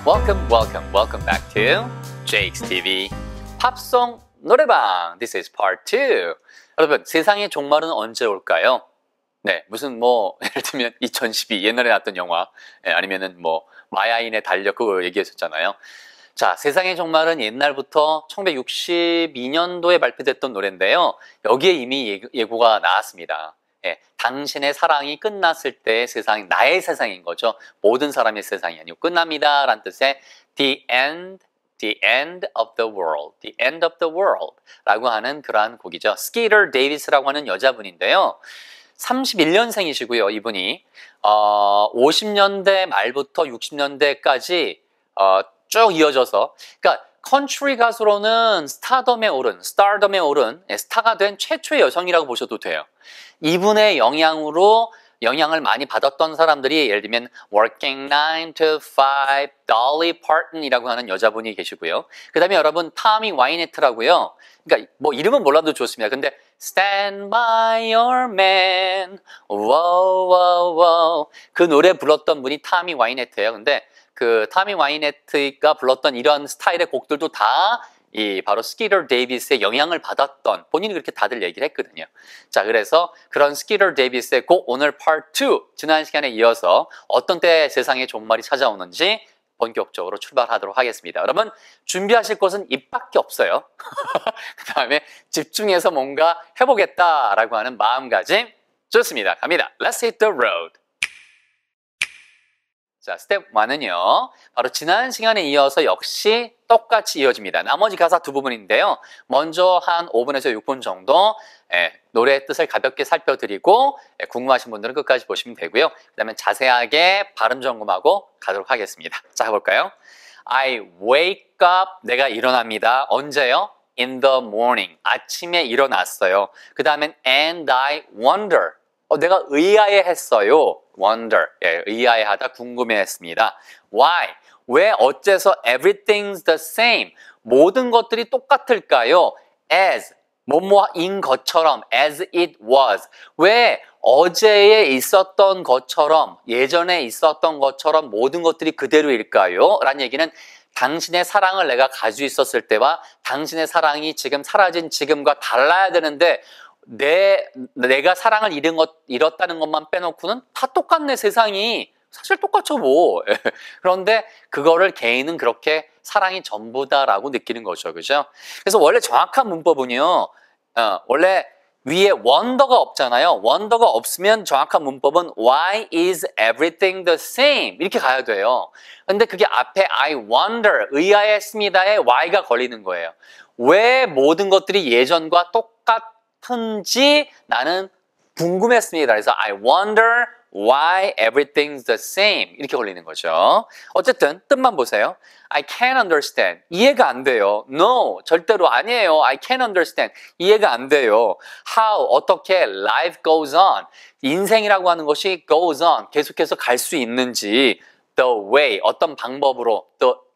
Welcome back to Jake's TV 팝송 노래방. This is part 2. 여러분, 세상의 종말은 언제 올까요? 네, 무슨 예를 들면 2012 옛날에 나왔던 영화, 아니면은 마야인의 달력 그거 얘기했었잖아요. 자, 세상의 종말은 옛날부터 1962년도에 발표됐던 노래인데요. 여기에 이미 예고가 나왔습니다. 당신의 사랑이 끝났을 때 세상이 나의 세상인 거죠. 모든 사람의 세상이 아니고 끝납니다 라는 뜻의 the end of the world, the end of the world 라고 하는 그러한 곡이죠. 스키터 데이비스라고 하는 여자분인데요. 31년생이시고요. 이분이 50년대 말부터 60년대까지 쭉 이어져서, 그러니까 컨트리 가수로는 스타덤에 오른 스타가 된 최초의 여성이라고 보셔도 돼요. 이분의 영향을 많이 받았던 사람들이 예를 들면 Working 9 to 5, Dolly Parton이라고 하는 여자분이 계시고요. 그 다음에 여러분 타미 와이네트라고요. 그러니까 이름은 몰라도 좋습니다. 근데 Stand by your man, wow, wow, wow. 그 노래 불렀던 분이 타미 와이네트예요. 근데 그 타미 와이네트가 불렀던 이런 스타일의 곡들도 다 바로 스키터 데이비스의 영향을 받았던, 본인이 그렇게 다들 얘기를 했거든요. 자, 그래서 그런 스키터 데이비스의 곡 오늘 part 2, 지난 시간에 이어서 어떤 때 세상의 종말이 찾아오는지 본격적으로 출발하도록 하겠습니다. 여러분, 준비하실 것은 입밖에 없어요. 그 다음에 집중해서 뭔가 해보겠다라고 하는 마음가짐 좋습니다. 갑니다. Let's hit the road. 자, 스텝 1은요. 바로 지난 시간에 이어서 역시 똑같이 이어집니다. 나머지 가사 두 부분인데요. 먼저 한 5분에서 6분 정도 노래의 뜻을 가볍게 살펴드리고 궁금하신 분들은 끝까지 보시면 되고요. 그 다음에 자세하게 발음 점검하고 가도록 하겠습니다. 자, 해볼까요? I wake up, 내가 일어납니다. 언제요? In the morning, 아침에 일어났어요. 그 다음엔 and I wonder, 내가 의아해했어요. wonder, 의아해하다, 궁금해했습니다. Why? 왜 어째서 everything's the same? 모든 것들이 똑같을까요? As, 뭐뭐인 것처럼, as it was. 왜 어제에 있었던 것처럼, 예전에 있었던 것처럼 모든 것들이 그대로일까요? 라는 얘기는 당신의 사랑을 내가 가지고 있었을 때와 당신의 사랑이 지금 사라진 지금과 달라야 되는데 내가 사랑을 잃었다는 것만 빼놓고는 다 똑같네, 세상이. 사실 똑같죠, 뭐. 그런데 그거를 개인은 그렇게 사랑이 전부다라고 느끼는 거죠. 그죠? 그래서 원래 정확한 문법은요, 원래 위에 wonder가 없잖아요. wonder가 없으면 정확한 문법은 why is everything the same? 이렇게 가야 돼요. 근데 그게 앞에 I wonder, 의아했습니다에 y가 걸리는 거예요. 왜 모든 것들이 예전과 똑같은지 나는 궁금했습니다. 그래서 I wonder why everything's the same. 이렇게 걸리는 거죠. 어쨌든 뜻만 보세요. I can't understand. 이해가 안 돼요. No, 절대로 아니에요. I can't understand. 이해가 안 돼요. How, 어떻게 life goes on. 인생이라고 하는 것이 goes on. 계속해서 갈 수 있는지. The way, 어떤 방법으로.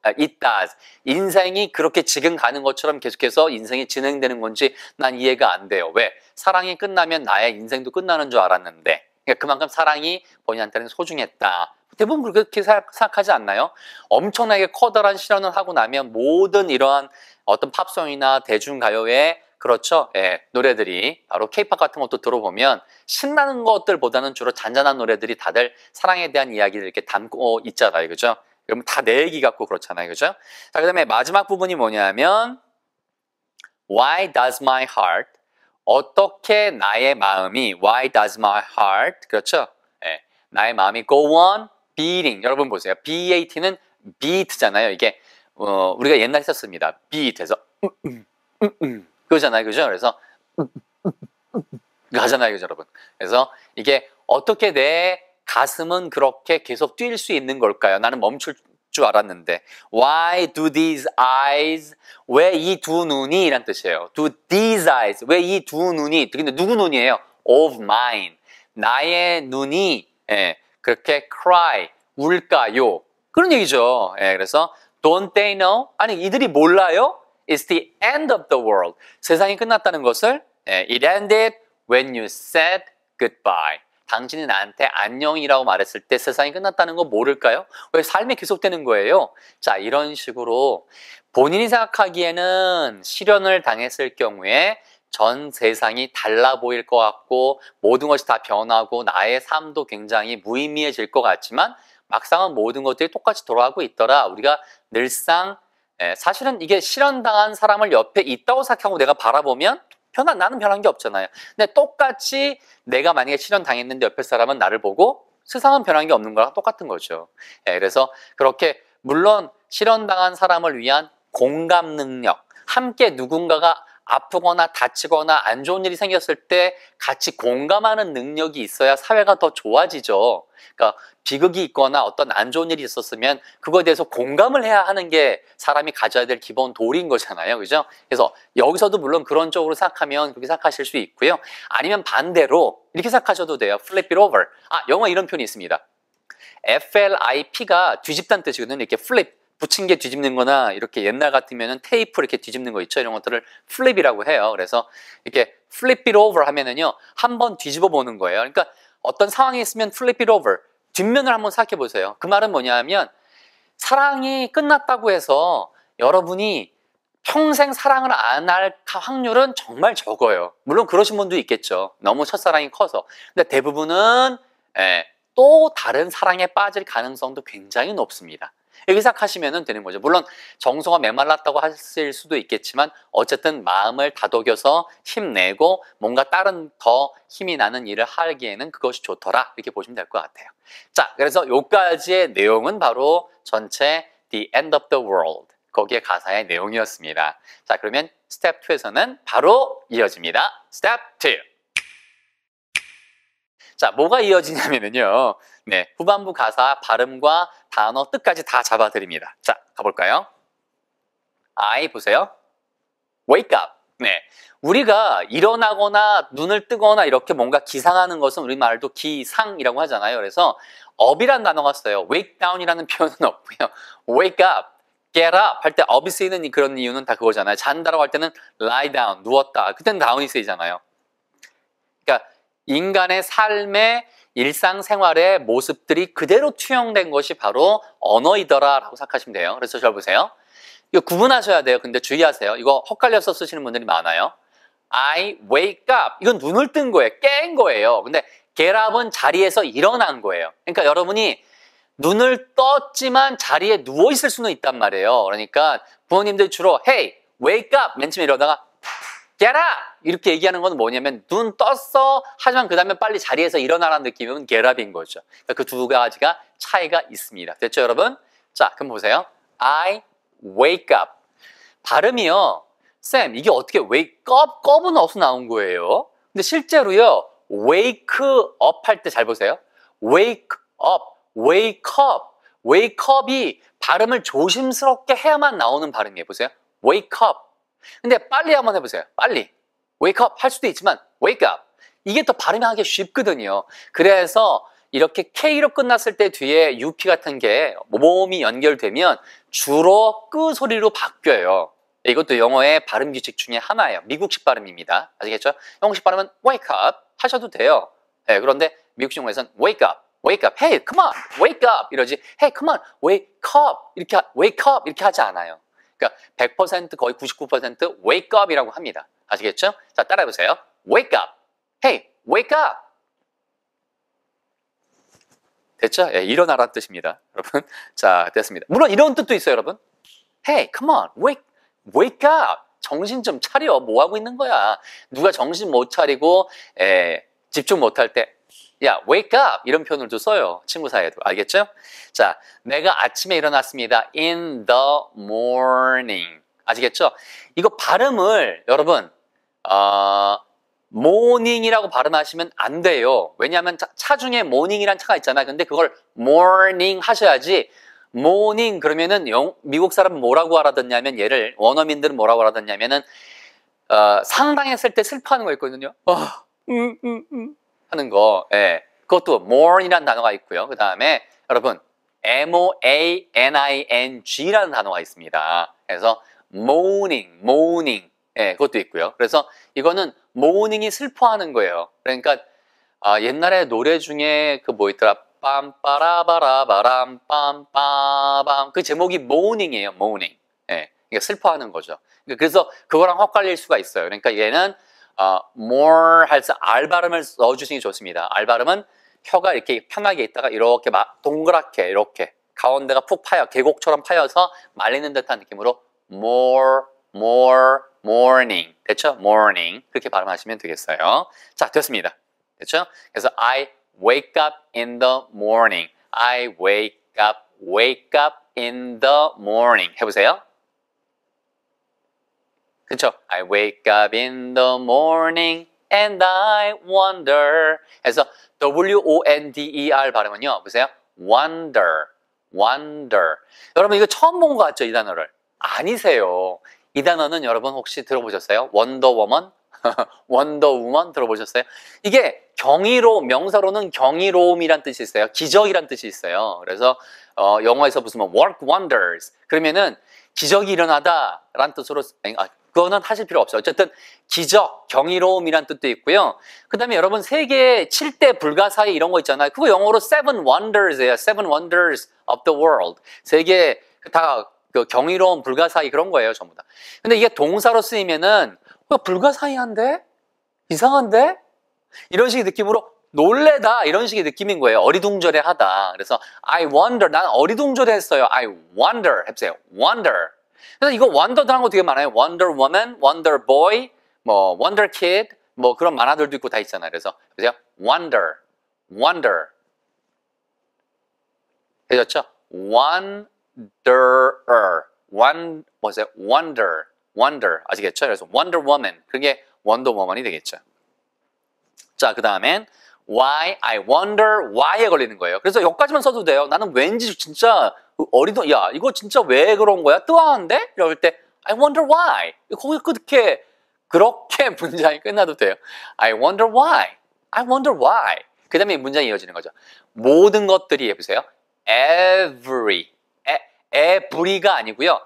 It does. 인생이 그렇게 지금 가는 것처럼 계속해서 인생이 진행되는 건지 난 이해가 안 돼요. 왜? 사랑이 끝나면 나의 인생도 끝나는 줄 알았는데. 그러니까 그만큼 사랑이 본인한테는 소중했다. 대부분 그렇게 생각하지 않나요? 엄청나게 커다란 실현을 하고 나면 모든 이러한 어떤 팝송이나 대중가요의 그렇죠? 노래들이 바로 K-팝 같은 것도 들어보면 신나는 것들보다는 주로 잔잔한 노래들이 다들 사랑에 대한 이야기를 이렇게 담고 있잖아요. 그죠? 그러면 다 내 얘기 같고 그렇잖아요. 그죠? 자, 그 다음에 마지막 부분이 뭐냐면 Why does my heart, 어떻게 나의 마음이, why does my heart, 그렇죠? 나의 마음이 go on beating. 여러분 보세요. BAT는 beat잖아요. 이게 우리가 옛날에 썼습니다. beat에서 그거잖아요. 그죠? 그래서 하잖아요. 그죠, 여러분? 그래서 이게 어떻게 내 가슴은 그렇게 계속 뛸 수 있는 걸까요? 나는 멈출 줄 알았는데 Why do these eyes, 왜 이 두 눈이 이란 뜻이에요. Do these eyes, 왜 이 두 눈이, 근데 누구 눈이에요? Of mine, 나의 눈이 그렇게 cry, 울까요? 그런 얘기죠. 그래서 Don't they know? 아니 이들이 몰라요? It's the end of the world, 세상이 끝났다는 것을 It ended when you said goodbye. 당신이 나한테 안녕이라고 말했을 때 세상이 끝났다는 거 모를까요? 왜 삶이 계속되는 거예요? 자, 이런 식으로 본인이 생각하기에는 실현을 당했을 경우에 전 세상이 달라 보일 것 같고 모든 것이 다 변하고 나의 삶도 굉장히 무의미해질 것 같지만 막상은 모든 것들이 똑같이 돌아가고 있더라. 우리가 늘상 사실은 이게 실현당한 사람을 옆에 있다고 생각하고 내가 바라보면 나는 변한 게 없잖아요. 근데 똑같이 내가 만약에 실현당했는데 옆에 사람은 나를 보고 세상은 변한 게 없는 거랑 똑같은 거죠. 그래서 그렇게 물론 실현당한 사람을 위한 공감 능력, 함께 누군가가 아프거나 다치거나 안 좋은 일이 생겼을 때 같이 공감하는 능력이 있어야 사회가 더 좋아지죠. 그러니까 비극이 있거나 어떤 안 좋은 일이 있었으면 그거에 대해서 공감을 해야 하는 게 사람이 가져야 될 기본 도리인 거잖아요. 그죠? 그래서 여기서도 물론 그런 쪽으로 생각하면 그렇게 생각하실 수 있고요. 아니면 반대로 이렇게 생각하셔도 돼요. flip it over. 영어에 이런 표현이 있습니다. flip가 뒤집다는 뜻이거든요. 이렇게 flip. 붙인 게 뒤집는 거나 이렇게 옛날 같으면은 테이프 이렇게 뒤집는 거 있죠. 이런 것들을 플립이라고 해요. 그래서 이렇게 flip it over 하면은요. 한번 뒤집어 보는 거예요. 그러니까 어떤 상황이 있으면 flip it over. 뒷면을 한번 생각해 보세요. 그 말은 뭐냐면 사랑이 끝났다고 해서 여러분이 평생 사랑을 안 할 확률은 정말 적어요. 물론 그러신 분도 있겠죠. 너무 첫사랑이 커서. 근데 대부분은 또 다른 사랑에 빠질 가능성도 굉장히 높습니다. 이렇게 생각하시면 되는 거죠. 물론 정서가 메말랐다고 하실 수도 있겠지만 어쨌든 마음을 다독여서 힘내고 뭔가 다른 더 힘이 나는 일을 하기에는 그것이 좋더라. 이렇게 보시면 될 것 같아요. 자, 그래서 여기까지의 내용은 바로 전체 The End of the World. 거기에 가사의 내용이었습니다. 자, 그러면 스텝 2에서는 바로 이어집니다. 스텝 2. 자, 뭐가 이어지냐면요. 후반부 가사 발음과 단어 뜻까지 다 잡아드립니다. 자, 가볼까요? I 보세요. Wake up. 우리가 일어나거나 눈을 뜨거나 이렇게 뭔가 기상하는 것은 우리말도 기상이라고 하잖아요. 그래서 up이라는 단어가 써요. wake down이라는 표현은 없고요. wake up, get up 할 때 up이 쓰이는 그런 이유는 다 그거잖아요. 잔다라고 할 때는 lie down, 누웠다. 그때는 down이 쓰이잖아요. 그러니까 인간의 삶의 일상생활의 모습들이 그대로 투영된 것이 바로 언어이더라 라고 생각하시면 돼요. 그래서 잘 보세요. 이거 구분하셔야 돼요. 근데 주의하세요. 이거 헛갈려서 쓰시는 분들이 많아요. I wake up. 이건 눈을 뜬 거예요. 깬 거예요. 근데 get up은 자리에서 일어난 거예요. 그러니까 여러분이 눈을 떴지만 자리에 누워 있을 수는 있단 말이에요. 그러니까 부모님들 주로 hey, wake up 맨 처음에 이러다가 get up! 이렇게 얘기하는 건 뭐냐면 눈 떴어 하지만 그 다음에 빨리 자리에서 일어나라는 느낌이면 get up인 거죠. 그러니까 그 두 가지가 차이가 있습니다. 됐죠 여러분? 자, 그럼 보세요. I wake up. 발음이요. 쌤, 이게 어떻게 wake up? up은 어디서 나온 거예요? 근데 실제로요. wake up 할 때 잘 보세요. wake up, wake up. wake up이 발음을 조심스럽게 해야만 나오는 발음이에요. 보세요. wake up. 근데 빨리 한번 해보세요. 빨리. wake up 할 수도 있지만 wake up. 이게 더 발음이 하기 쉽거든요. 그래서 이렇게 K로 끝났을 때 뒤에 UP 같은 게 모음이 연결되면 주로 끄 소리로 바뀌어요. 이것도 영어의 발음 규칙 중에 하나예요. 미국식 발음입니다. 아시겠죠? 영어식 발음은 wake up 하셔도 돼요. 그런데 미국식 영어에서는 wake up, wake up, hey, come on, wake up 이러지. hey, come on, wake up 이렇게 하지 않아요. 그러니까 100% 거의 99% wake up이라고 합니다. 아시겠죠? 자, 따라해보세요. wake up, hey, wake up. 됐죠? 일어나라는 뜻입니다. 여러분. 자, 됐습니다. 물론 이런 뜻도 있어요, 여러분. Hey, come on, wake up. 정신 좀 차려. 뭐 하고 있는 거야? 누가 정신 못 차리고 집중 못 할 때 야, wake up 이런 표현을도 써요. 친구 사이에도. 알겠죠? 자, 내가 아침에 일어났습니다. in the morning. 아시겠죠? 이거 발음을 여러분 morning이라고 발음하시면 안 돼요. 왜냐하면 차 중에 morning이란 차가 있잖아요. 근데 그걸 morning 하셔야지. morning 그러면은 미국 사람은 뭐라고 알아듣냐면 얘를 원어민들은 뭐라고 알아듣냐면은 상당했을 때 슬퍼하는 거 있거든요. 하는 거. 그것도 mourn이라는 단어가 있고요. 그 다음에 여러분 mourning라는 단어가 있습니다. 그래서 mourning 그것도 있고요. 그래서 이거는 mourning이 슬퍼하는 거예요. 그러니까 옛날에 노래 중에 그 뭐 있더라? 빰빠라바라바람 빰빠밤 그 제목이 mourning이에요. mourning. 예, 그러니까 슬퍼하는 거죠. 그래서 그거랑 헛갈릴 수가 있어요. 그러니까 얘는 more 할 때 R 발음을 넣어주시는 게 좋습니다. R 발음은 혀가 이렇게 편하게 있다가 이렇게 막 동그랗게 이렇게 가운데가 푹 파여 계곡처럼 파여서 말리는 듯한 느낌으로 more morning 됐죠? morning 그렇게 발음하시면 되겠어요. 자, 됐습니다. 됐죠? 그래서 I wake up in the morning. I wake up in the morning. 해보세요. 그쵸? I wake up in the morning and I wonder. 해서 W-O-N-D-E-R 발음은요. 보세요. wonder. 여러분 이거 처음 본 것 같죠? 이 단어를. 아니세요. 이 단어는 여러분 혹시 들어보셨어요? 원더워먼? 원더우먼 들어보셨어요? 이게 명사로는 경이로움이란 뜻이 있어요. 기적이란 뜻이 있어요. 그래서 영어에서 무슨 work wonders 그러면은 기적이 일어나다라는 뜻으로 그거는 하실 필요 없어요. 어쨌든 기적, 경이로움이란 뜻도 있고요. 그 다음에 여러분 세계 7대 불가사의 이런 거 있잖아요. 그거 영어로 seven wonders예요. seven wonders of the world. 세계 다 그 경이로움, 불가사의 그런 거예요. 전부 다. 근데 이게 동사로 쓰이면은 불가사의한데? 이상한데? 이런 식의 느낌으로 놀래다 이런 식의 느낌인 거예요. 어리둥절해하다. 그래서 I wonder, 난 어리둥절했어요. I wonder 해보세요. wonder. 그래서 이거 wonder라는 거 되게 많아요. Wonder Woman, Wonder Boy, 뭐 Wonder Kid, 뭐 그런 만화들도 있고 다 있잖아요. 그래서 보세요. wonder. 되셨죠? 뭐세요? wonder. 아시겠죠? 그래서 Wonder Woman. 그게 Wonder Woman이 되겠죠. 자, 그 다음엔 why, I wonder why에 걸리는 거예요. 그래서 여기까지만 써도 돼요. 나는 왠지 진짜 야, 이거 진짜 왜 그런 거야? 뜨아한데? 이럴 때 I wonder why. 거기 그렇게 문장이 끝나도 돼요. I wonder why. 그 다음에 문장이 이어지는 거죠. 모든 것들이 해보세요. every가 아니고요.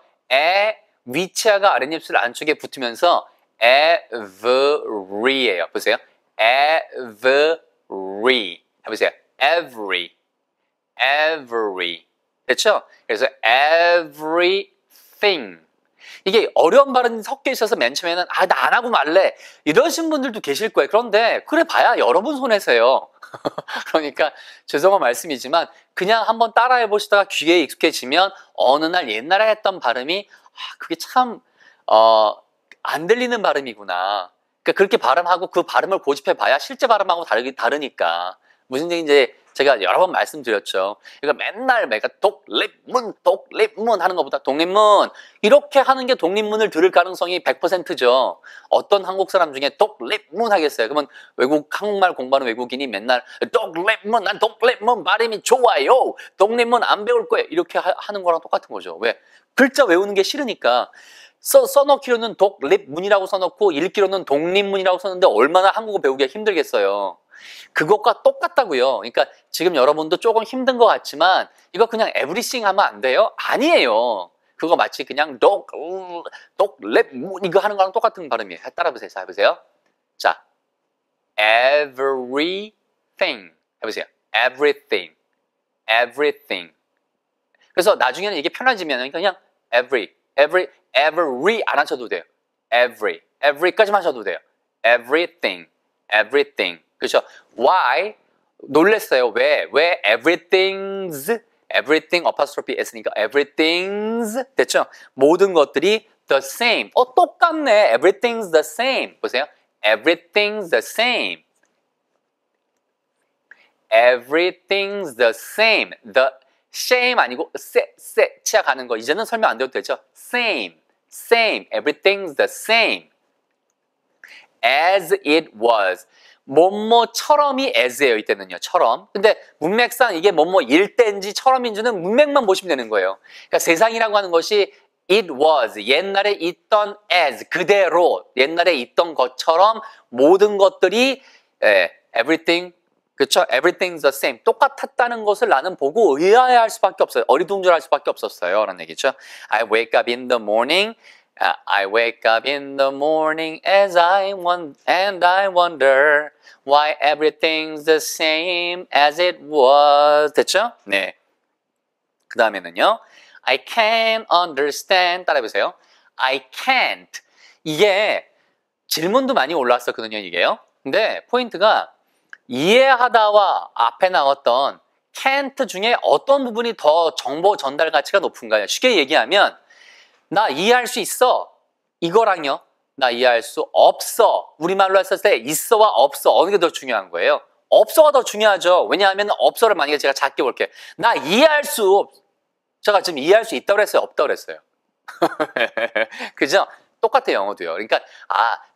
위치하가 아랫입술 안쪽에 붙으면서 every예요. 보세요. every. 해보세요. every. 됐죠? 그래서 everything. 이게 어려운 발음이 섞여 있어서 맨 처음에는 나 안 하고 말래 이러신 분들도 계실 거예요. 그런데 그래 봐야 여러분 손에서요. 그러니까 죄송한 말씀이지만 그냥 한번 따라해 보시다가 귀에 익숙해지면 어느 날 옛날에 했던 발음이 그게 참 안 들리는 발음이구나. 그러니까 그렇게 발음하고 그 발음을 고집해 봐야 실제 발음하고 다르니까. 무슨 얘기인지 제가 여러 번 말씀드렸죠. 그러니까 맨날 내가 독립문 하는 것보다 독립문 이렇게 하는 게 독립문을 들을 가능성이 100%죠. 어떤 한국 사람 중에 독립문 하겠어요. 그러면 한국말 공부하는 외국인이 맨날 난 독립문 발음이 좋아요. 독립문 안 배울 거예요. 이렇게 하는 거랑 똑같은 거죠. 왜? 글자 외우는 게 싫으니까. 써놓기로는 독립문이라고 써놓고 읽기로는 독립문이라고 썼는데 얼마나 한국어 배우기가 힘들겠어요. 그것과 똑같다고요. 그러니까 지금 여러분도 조금 힘든 것 같지만 이거 그냥 everything 하면 안 돼요? 아니에요. 그거 마치 그냥 독립문 이거 하는 거랑 똑같은 발음이에요. 따라해보세요. 해보세요. 자, everything 해보세요. everything. 그래서 나중에는 이게 편해지면 그냥 every 안 하셔도 돼요. every까지만 하셔도 돼요. everything. 그렇죠? Why? 놀랬어요. 왜 everything apostrophe s니까 everything's 됐죠? 모든 것들이 the same. 똑같네. everything's the same. 보세요. everything's the same. everything's the same. the same 아니고 치아 가는 거 이제는 설명 안 돼도 되죠? same. everything's the same. as it was. 뭐뭐처럼이 as예요. 이때는요. 처럼. 근데 문맥상 이게 뭐뭐일 때인지 처럼인지는 문맥만 보시면 되는 거예요. 그러니까 세상이라고 하는 것이 it was. 옛날에 있던 as. 그대로. 옛날에 있던 것처럼 모든 것들이 everything. 그렇죠? Everything's the same. 똑같았다는 것을 나는 보고 의아해할 수밖에 없어요. 어리둥절할 수밖에 없었어요. 라는 얘기죠. I wake up in the morning I wake up in the morning and I wonder why everything's the same as it was. 됐죠? 네. 그 다음에는요. I can't understand. 따라해보세요. I can't. 이게 질문도 많이 올라왔었거든요, 이게요. 근데 포인트가 이해하다와 앞에 나왔던 can't 중에 어떤 부분이 더 정보 전달 가치가 높은가요? 쉽게 얘기하면 나 이해할 수 있어. 이거랑요. 나 이해할 수 없어. 우리말로 했을 때 있어와 없어. 어느 게 더 중요한 거예요? 없어가 더 중요하죠. 왜냐하면 없어를 만약에 제가 작게 볼게요. 나 이해할 수 없. 제가 지금 이해할 수 있다고 그랬어요? 없다고 그랬어요? 그죠? 똑같아요, 영어도요. 그러니까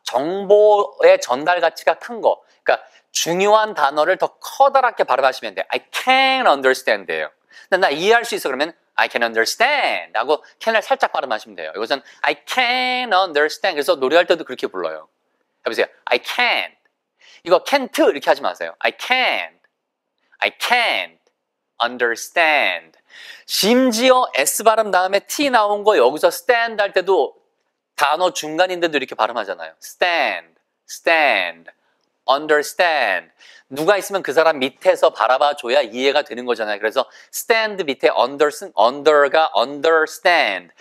정보의 전달 가치가 큰 거. 그러니까 중요한 단어를 더 커다랗게 발음하시면 돼요. I can understand예요. 근데 나 이해할 수 있어 그러면 I can understand 하고 can을 살짝 발음하시면 돼요. 이것은 I can understand. 그래서 노래할 때도 그렇게 불러요. 해보세요. I can't. 이거 can't 이렇게 하지 마세요. I can't understand. 심지어 S 발음 다음에 T 나온 거 여기서 stand 할 때도 단어 중간인데도 이렇게 발음하잖아요. stand, understand. 누가 있으면 그 사람 밑에서 바라봐 줘야 이해가 되는 거잖아요. 그래서 stand 밑에 under가 understand.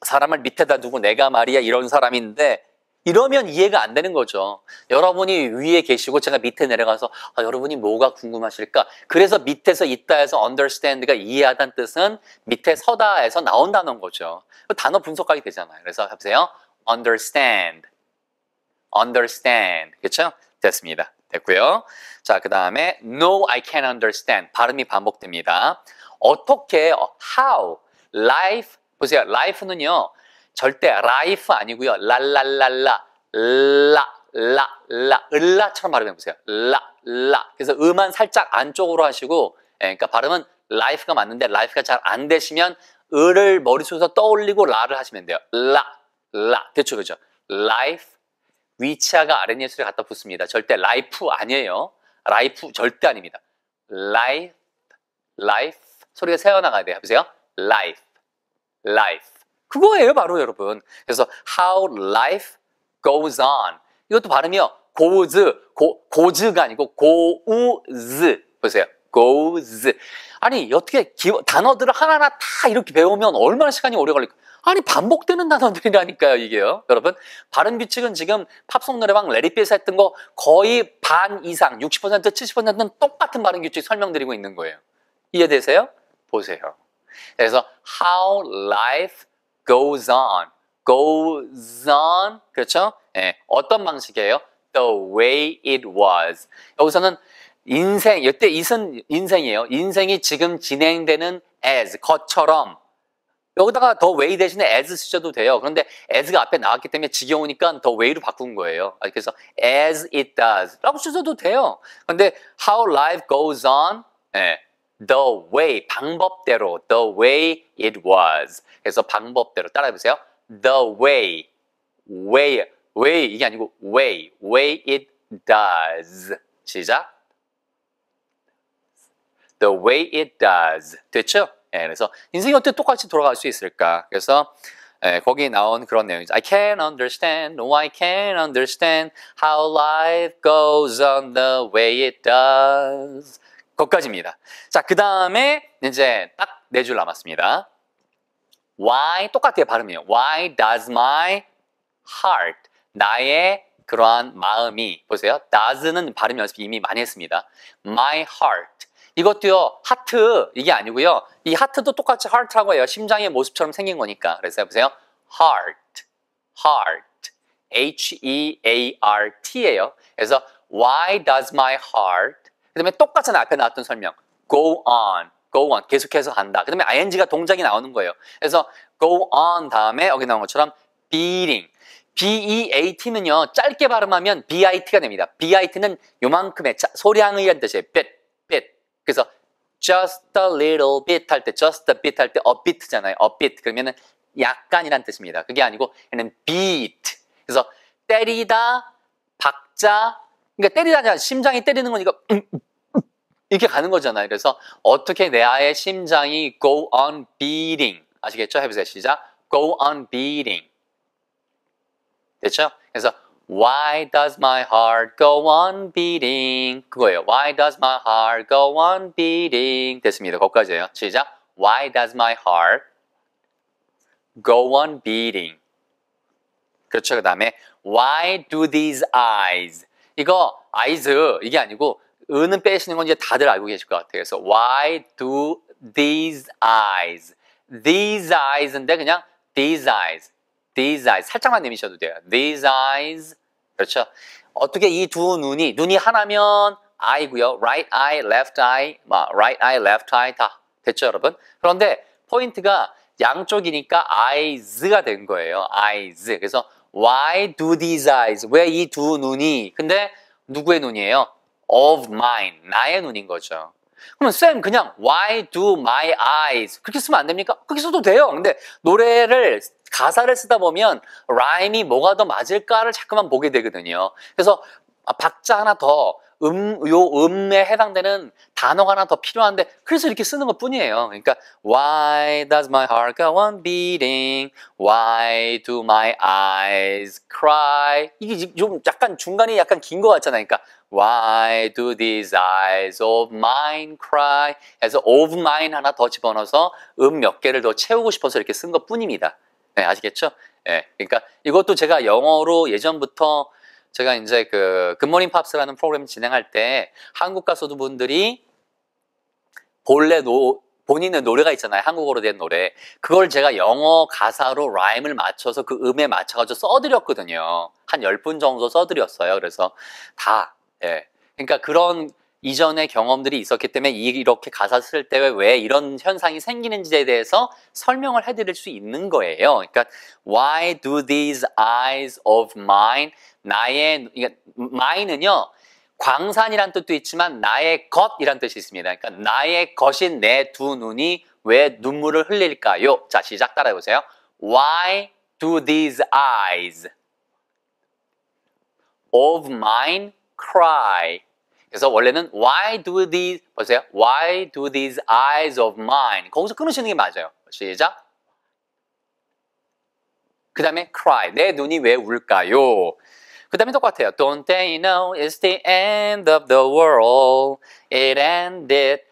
사람을 밑에다 두고 내가 말이야 이런 사람인데 이러면 이해가 안 되는 거죠. 여러분이 위에 계시고 제가 밑에 내려가서 여러분이 뭐가 궁금하실까? 그래서 밑에서 있다 해서 understand가 이해하다는 뜻은 밑에 서다 해서 나온다는 거죠. 단어 분석하게 되잖아요. 그래서 해보세요. understand. 그렇죠? 됐습니다. 됐고요. 자, 그 다음에 no, I can't understand. 발음이 반복됩니다. 어떻게, how, life, 보세요. life는요. 절대 life 아니고요. 랄랄랄라, 을라처럼 발음해보세요. 그래서 음만 살짝 안쪽으로 하시고, 그러니까 발음은 life가 맞는데 life가 잘 안 되시면 을을 머릿속에서 떠올리고 라를 하시면 돼요. 대충 그죠? life, 위치하가 아랫예술에 갖다 붙습니다. 절대 life 아니에요. life 절대 아닙니다. life, 소리가 새어나가야 돼요. 보세요. life. 그거예요, 바로 여러분. 그래서 how life goes on. 이것도 발음이요. goes가 아니고 goes. 보세요. goes. 아니, 어떻게 단어들을 하나하나 다 이렇게 배우면 얼마나 시간이 오래 걸릴까? 아니, 반복되는 단어들이라니까요, 이게요. 여러분, 발음 규칙은 지금 팝송 노래방 레디피에서 했던 거 거의 반 이상, 60%, 70%는 똑같은 발음 규칙 설명드리고 있는 거예요. 이해되세요? 보세요. 그래서 how life goes on. 그렇죠? 네. 어떤 방식이에요? The way it was. 여기서는 이때 it은 인생이에요. 인생이 지금 진행되는 as, 것처럼. 여기다가 the way 대신에 as 쓰셔도 돼요. 그런데 as가 앞에 나왔기 때문에 지겨우니까 the way로 바꾼 거예요. 그래서 as it does 라고 쓰셔도 돼요. 그런데 how life goes on, 네. the way, 방법대로, the way it was. 그래서 방법대로 따라해보세요. the way 이게 아니고 way it does. 시작. the way it does. 됐죠? 그래서 인생이 어떻게 똑같이 돌아갈 수 있을까? 그래서 거기 나온 그런 내용이죠. I can't understand, no I can't understand how life goes on the way it does. 거기까지입니다. 자, 그 다음에 이제 딱 4줄 남았습니다. Why, 똑같아요, 발음이에요. Why does my heart, 나의 그러한 마음이, 보세요. does는 발음 연습 이미 많이 했습니다. My heart. 이것도요, 하트, 이게 아니고요. 이 하트도 똑같이 heart라고 해요. 심장의 모습처럼 생긴 거니까. 그래서 해보세요. heart. H-E-A-R-T예요. 그래서 why does my heart, 그 다음에 똑같은 앞에 나왔던 설명. go on. 계속해서 한다. 그 다음에 ing가 동작이 나오는 거예요. 그래서 go on 다음에 여기 나온 것처럼 beating. B-E-A-T는요, 짧게 발음하면 B-I-T가 됩니다. B-I-T는 요만큼의 소량의란 뜻이에요. bit. 그래서 just a little bit 할 때, just a bit 할 때 a bit잖아요. a bit. 그러면은 약간이란 뜻입니다. 그게 아니고 얘는 beat. 그래서 때리다, 박자. 그러니까 때리다, 심장이 때리는 거니까 이렇게 가는 거잖아요. 그래서 어떻게 내 아의 심장이 go on beating. 아시겠죠? 해보세요. 시작. go on beating. 됐죠? 그래서 Why does my heart go on beating? 그거예요. Why does my heart go on beating? 됐습니다. 거기까지예요. 시작. Why does my heart go on beating? 그렇죠. 그 다음에 Why do these eyes? 이거 eyes 이게 아니고 은은 빼시는 건 이제 다들 알고 계실 것 같아요. 그래서 Why do these eyes? These eyes인데 그냥 these eyes. These eyes. 살짝만 내미셔도 돼요. These eyes. 그렇죠. 어떻게 이 두 눈이 하나면 eye고요. Right eye, left eye, right eye, left eye 다 됐죠, 여러분? 그런데 포인트가 양쪽이니까 eyes가 된 거예요. eyes. 그래서 why do these eyes? 왜 이 두 눈이? 근데 누구의 눈이에요? Of mine. 나의 눈인 거죠. 그러면 쌤 그냥 why do my eyes 그렇게 쓰면 안 됩니까? 그렇게 써도 돼요. 근데 노래를 가사를 쓰다 보면 라임이 뭐가 더 맞을까를 자꾸만 보게 되거든요. 그래서 박자 하나 더 요 음에 해당되는 단어가 하나 더 필요한데 그래서 이렇게 쓰는 것 뿐이에요. 그러니까 Why does my heart go on beating? Why do my eyes cry? 이게 좀 약간 중간이 약간 긴 것 같잖아요. 그러니까 Why do these eyes of mine cry? 해서 of mine 하나 더 집어넣어서 몇 개를 더 채우고 싶어서 이렇게 쓴 것 뿐입니다. 네, 아시겠죠? 네, 그러니까 이것도 제가 영어로 예전부터 제가 이제 그 굿모닝 팝스라는 프로그램 진행할 때 한국 가수분들이 본인의 노래가 있잖아요. 한국어로 된 노래. 그걸 제가 영어 가사로 라임을 맞춰서 그 음에 맞춰가지고 써드렸거든요. 한 10분 정도 써드렸어요. 그래서 다, 예. 그러니까 그런 이전의 경험들이 있었기 때문에 이렇게 가사 쓸 때 왜 이런 현상이 생기는지에 대해서 설명을 해드릴 수 있는 거예요. 그러니까 Why do these eyes of mine? 나의, 그러니까 mine은요. 광산이란 뜻도 있지만 나의 것이란 뜻이 있습니다. 그러니까 나의 것인 내 두 눈이 왜 눈물을 흘릴까요? 자, 시작 따라해보세요. Why do these eyes of mine cry? 그래서 원래는 Why do these 보세요. Why do these eyes of mine? 거기서 끊으시는 게 맞아요. 시작. 그 다음에 cry. 내 눈이 왜 울까요? 그 다음에 똑같아요. Don't they know it's the end of the world? It ended.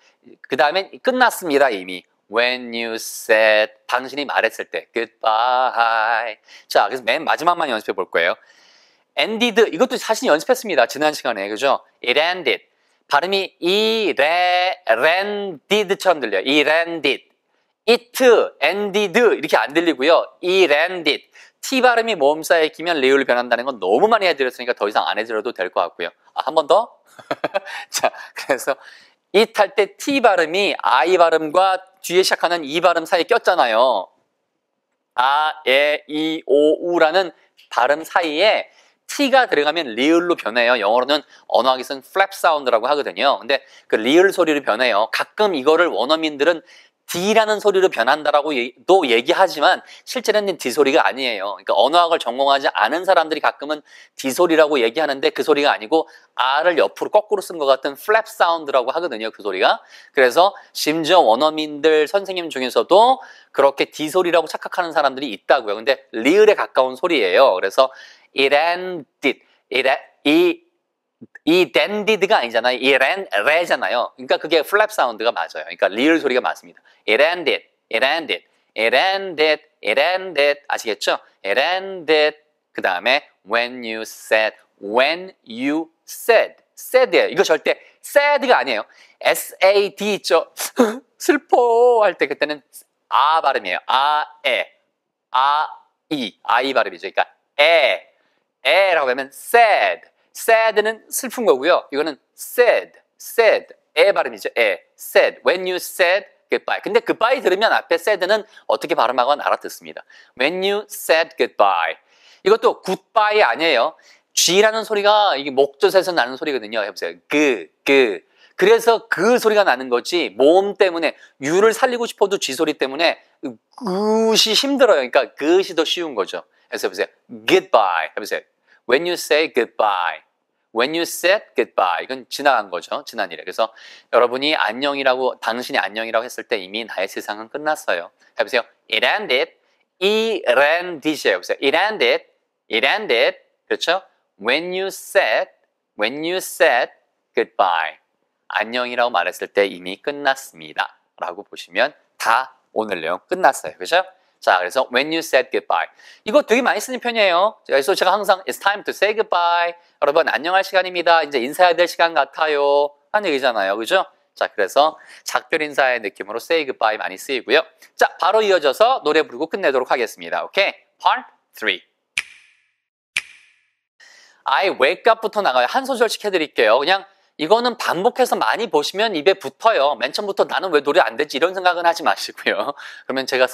그 다음에 끝났습니다 이미. When you said 당신이 말했을 때 goodbye. 자, 그래서 맨 마지막만 연습해 볼 거예요. ended 이것도 사실 연습했습니다. 지난 시간에 그죠? It ended. 발음이 ended처럼 들려요. It ended. It ended 이렇게 안 들리고요. It ended. T 발음이 모음사에 끼면 리을로 변한다는 건 너무 많이 해드렸으니까 더 이상 안 해드려도 될 것 같고요. 한 번 더? 자, 그래서 it 할 때 T 발음이 I 발음과 뒤에 시작하는 이 발음 사이에 꼈잖아요. 아, 에, 이, 오, 우라는 발음 사이에 T가 들어가면 리을로 변해요. 영어로는 언어학에서는 flap 사운드라고 하거든요. 근데 그 리을 소리로 변해요. 가끔 이거를 원어민들은 D라는 소리로 변한다라고도 얘기하지만 실제로는 D 소리가 아니에요. 그러니까 언어학을 전공하지 않은 사람들이 가끔은 D 소리라고 얘기하는데 그 소리가 아니고 R을 옆으로 거꾸로 쓴 것 같은 flap 사운드라고 하거든요. 그 소리가. 그래서 심지어 원어민들 선생님 중에서도 그렇게 D 소리라고 착각하는 사람들이 있다고요. 근데 리을에 가까운 소리예요. 그래서 it ended, 이 ended가 아니잖아요. 이 re잖아요. 그러니까 그게 flap 사운드가 맞아요. 그러니까 리을 소리가 맞습니다. It ended, it ended, it ended, it ended. 아시겠죠? It ended. 그 다음에 when you said, said예요. 이거 절대 sad가 아니에요. S-A-D 있죠? 슬퍼 할 때 그때는 발음이에요. I 발음이죠. 그러니까 에라고 하면 sad. sad는 슬픈 거고요. 이거는 sad. 발음이죠. sad. When you said goodbye. 근데 goodbye 들으면 앞에 said는 어떻게 발음하건 알아듣습니다. When you said goodbye. 이것도 goodbye 아니에요. G라는 소리가 이게 목젖에서 나는 소리거든요. 해보세요. 그래서 그 소리가 나는 거지 모음 때문에 U를 살리고 싶어도 G 소리 때문에 그것이 힘들어요. 그러니까 그것이 더 쉬운 거죠. 그래서 해보세요. goodbye. 해보세요. When you say goodbye. When you said goodbye. 이건 지나간 거죠. 지난 일에. 그래서 여러분이 안녕이라고, 당신이 안녕이라고 했을 때 이미 나의 세상은 끝났어요. 해보세요. It ended. it ended이에요. 그래서 it ended. 그렇죠? When you said goodbye. 안녕이라고 말했을 때 이미 끝났습니다. 라고 보시면 다 오늘 내용 끝났어요. 그죠? 자, 그래서 when you said goodbye. 이거 되게 많이 쓰는 편이에요. 그래서 제가 항상 it's time to say goodbye. 여러분, 안녕할 시간입니다. 이제 인사해야 될 시간 같아요. 하는 얘기잖아요. 그죠? 자, 그래서 작별 인사의 느낌으로 say goodbye 많이 쓰이고요. 자, 바로 이어져서 노래 부르고 끝내도록 하겠습니다. 오케이? Part 3. I wake up부터 나가요. 한 소절씩 해드릴게요. 그냥 이거는 반복해서 많이 보시면 입에 붙어요. 맨 처음부터 나는 왜 노래 안 되지 이런 생각은 하지 마시고요. 그러면 제가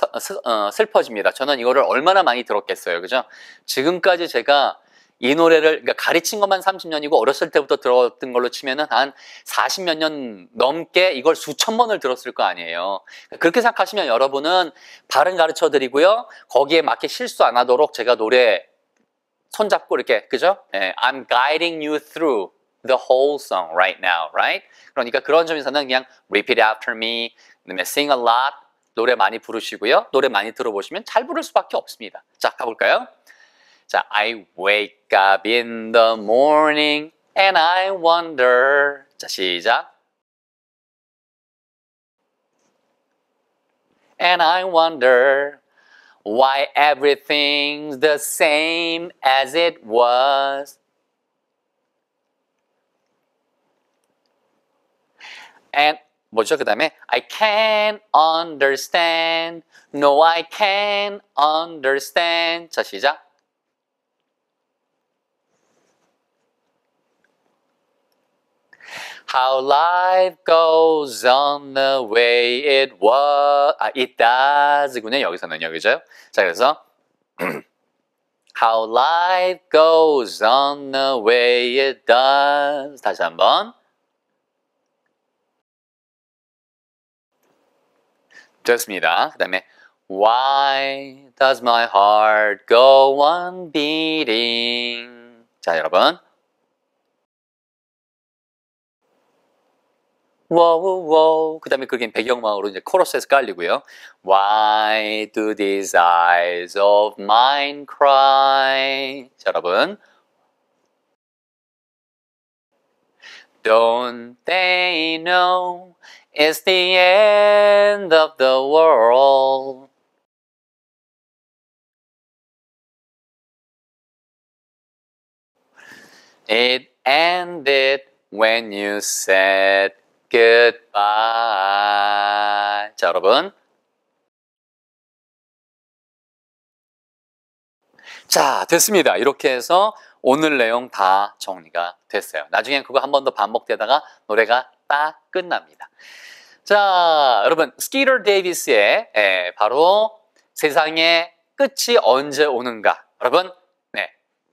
슬퍼집니다. 저는 이거를 얼마나 많이 들었겠어요. 그죠? 지금까지 제가 이 노래를 그러니까 가르친 것만 30년이고 어렸을 때부터 들었던 걸로 치면은 한 40몇 년 넘게 이걸 수천 번을 들었을 거 아니에요. 그렇게 생각하시면 여러분은 발음 가르쳐 드리고요. 거기에 맞게 실수 안 하도록 제가 노래 손잡고 이렇게 그죠? I'm guiding you through the whole song right now, right? 그러니까 그런 점에서는 그냥 repeat after me, 그다음에 sing a lot, 노래 많이 부르시고요. 노래 많이 들어보시면 잘 부를 수밖에 없습니다. 자, 가볼까요? 자, I wake up in the morning and I wonder. 자, 시작. And I wonder why everything's the same as it was. And 뭐죠? 그 다음에 I can't understand. No, I can't understand. 자, 시작. How life goes on the way it was. it does군요. 여기서는요. 그죠? 자, 그래서 How life goes on the way it does. 다시 한번. 좋습니다. 그 다음에 Why does my heart go on beating? 자, 여러분. 워우워. 그 다음에 그게 배경음악으로 이제 코러스에서 깔리고요. Why do these eyes of mine cry? 자, 여러분. Don't they know it's the end of the world? It ended when you said goodbye. 자, 여러분. 자, 됐습니다. 이렇게 해서 오늘 내용 다 정리가 됐어요. 나중엔 그거 한 번 더 반복되다가 노래가 딱 끝납니다. 자, 여러분, 스키터 데이비스의 바로 세상의 끝이 언제 오는가. 여러분,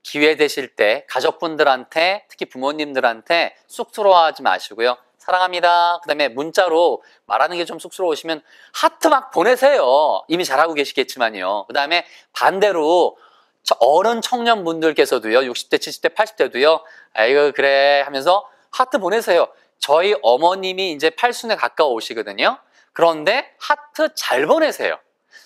기회 되실 때 가족분들한테 특히 부모님들한테 쑥스러워하지 마시고요. 사랑합니다. 그 다음에 문자로 말하는 게 좀 쑥스러우시면 하트 막 보내세요. 이미 잘하고 계시겠지만요. 그 다음에 반대로 어른 청년분들께서도요. 60대, 70대, 80대도요. 아이고 그래 하면서 하트 보내세요. 저희 어머님이 이제 8순에 가까우시거든요. 그런데 하트 잘 보내세요.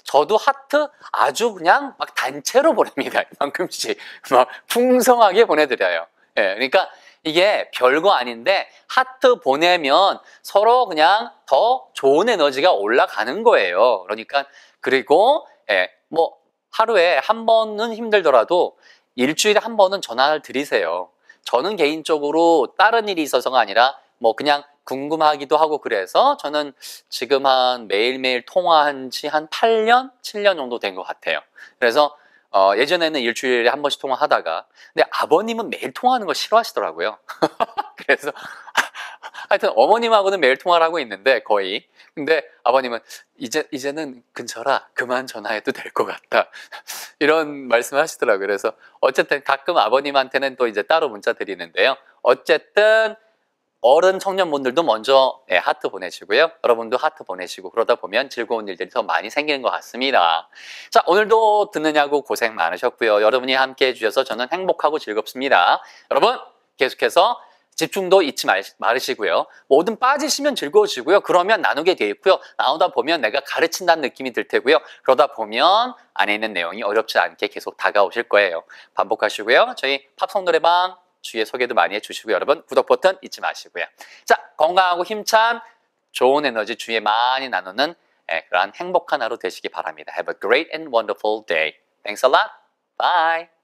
저도 하트 아주 그냥 막 단체로 보냅니다. 이만큼씩 막 풍성하게 보내드려요. 그러니까 이게 별거 아닌데 하트 보내면 서로 그냥 더 좋은 에너지가 올라가는 거예요. 그러니까 그리고 뭐 하루에 한 번은 힘들더라도 일주일에 한 번은 전화를 드리세요. 저는 개인적으로 다른 일이 있어서가 아니라 뭐 그냥 궁금하기도 하고 그래서 저는 지금 한 매일매일 통화한 지 한 8년, 7년 정도 된 것 같아요. 그래서 예전에는 일주일에 한 번씩 통화하다가 근데 아버님은 매일 통화하는 거 싫어하시더라고요. 그래서 하여튼 어머님하고는 매일 통화를 하고 있는데 거의 근데 아버님은 이제는 근처라 그만 전화해도 될 것 같다 이런 말씀을 하시더라고요. 그래서 어쨌든 가끔 아버님한테는 또 이제 따로 문자 드리는데요. 어쨌든 어른 청년분들도 먼저 하트 보내시고요. 여러분도 하트 보내시고 그러다 보면 즐거운 일들이 더 많이 생기는 것 같습니다. 자, 오늘도 듣느냐고 고생 많으셨고요. 여러분이 함께 해주셔서 저는 행복하고 즐겁습니다. 여러분 계속해서 집중도 잊지 말으시고요. 뭐든 빠지시면 즐거워지고요. 그러면 나누게 돼 있고요. 나누다 보면 내가 가르친다는 느낌이 들 테고요. 그러다 보면 안에 있는 내용이 어렵지 않게 계속 다가오실 거예요. 반복하시고요. 저희 팝송 노래방 주위에 소개도 많이 해주시고요. 여러분 구독 버튼 잊지 마시고요. 자, 건강하고 힘찬 좋은 에너지 주위에 많이 나누는 그러한 행복한 하루 되시기 바랍니다. Have a great and wonderful day. Thanks a lot. Bye.